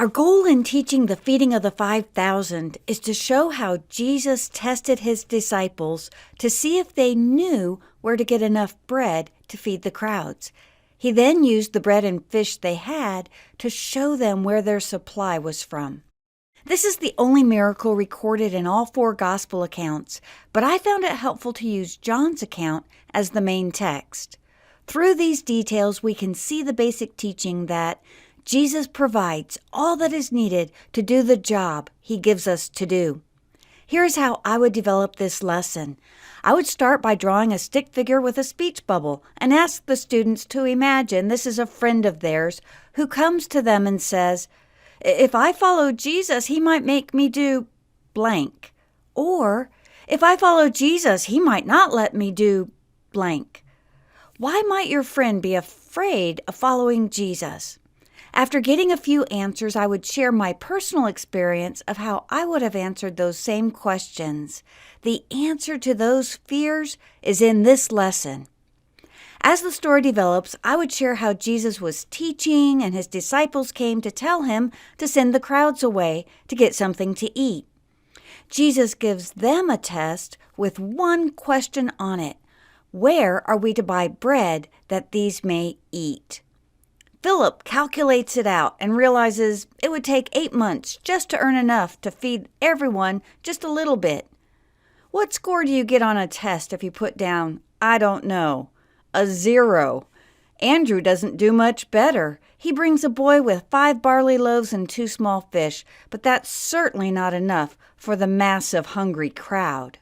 Our goal in teaching the feeding of the 5,000 is to show how Jesus tested his disciples to see if they knew where to get enough bread to feed the crowds. He then used the bread and fish they had to show them where their supply was from. This is the only miracle recorded in all 4 gospel accounts, but I found it helpful to use John's account as the main text. Through these details, we can see the basic teaching that Jesus provides all that is needed to do the job he gives us to do. Here's how I would develop this lesson. I would start by drawing a stick figure with a speech bubble and ask the students to imagine this is a friend of theirs who comes to them and says, "If I follow Jesus, he might make me do blank." Or, "If I follow Jesus, he might not let me do blank." Why might your friend be afraid of following Jesus? After getting a few answers, I would share my personal experience of how I would have answered those same questions. The answer to those fears is in this lesson. As the story develops, I would share how Jesus was teaching and his disciples came to tell him to send the crowds away to get something to eat. Jesus gives them a test with one question on it. Where are we to buy bread that these may eat? Philip calculates it out and realizes it would take 8 months just to earn enough to feed everyone just a little bit. What score do you get on a test if you put down, "I don't know," a 0? Andrew doesn't do much better. He brings a boy with 5 barley loaves and 2 small fish, but that's certainly not enough for the massive hungry crowd.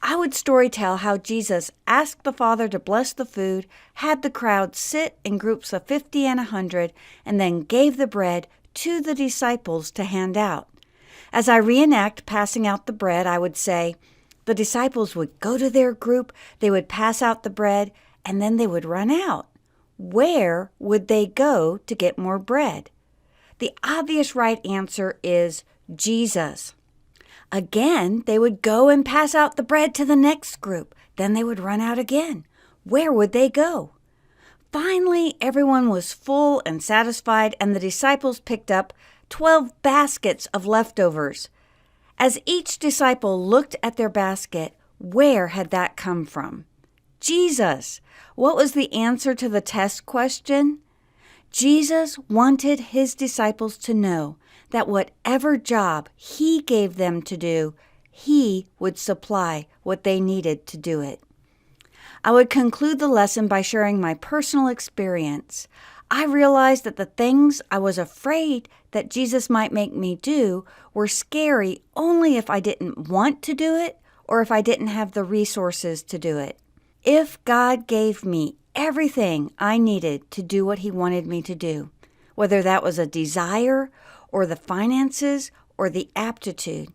I would storytell how Jesus asked the Father to bless the food, had the crowd sit in groups of 50 and 100, and then gave the bread to the disciples to hand out. As I reenact passing out the bread, I would say, the disciples would go to their group, they would pass out the bread, and then they would run out. Where would they go to get more bread? The obvious right answer is Jesus. Again, they would go and pass out the bread to the next group. Then they would run out again. Where would they go? Finally, everyone was full and satisfied, and the disciples picked up 12 baskets of leftovers. As each disciple looked at their basket, where had that come from? Jesus. What was the answer to the test question? Jesus wanted his disciples to know that whatever job he gave them to do, he would supply what they needed to do it. I would conclude the lesson by sharing my personal experience. I realized that the things I was afraid that Jesus might make me do were scary only if I didn't want to do it or if I didn't have the resources to do it. If God gave me everything I needed to do what he wanted me to do, whether that was a desire or the finances or the aptitude,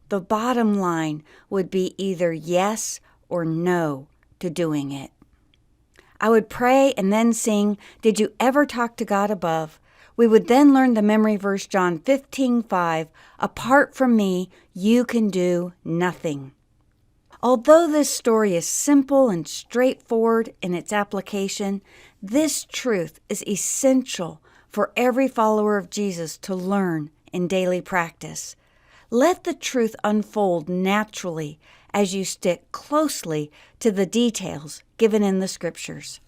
the bottom line would be either yes or no to doing it. I would pray and then sing, "Did you ever talk to God above?" We would then learn the memory verse John 15:5, "Apart from me, you can do nothing." Although this story is simple and straightforward in its application, this truth is essential for every follower of Jesus to learn in daily practice. Let the truth unfold naturally as you stick closely to the details given in the Scriptures.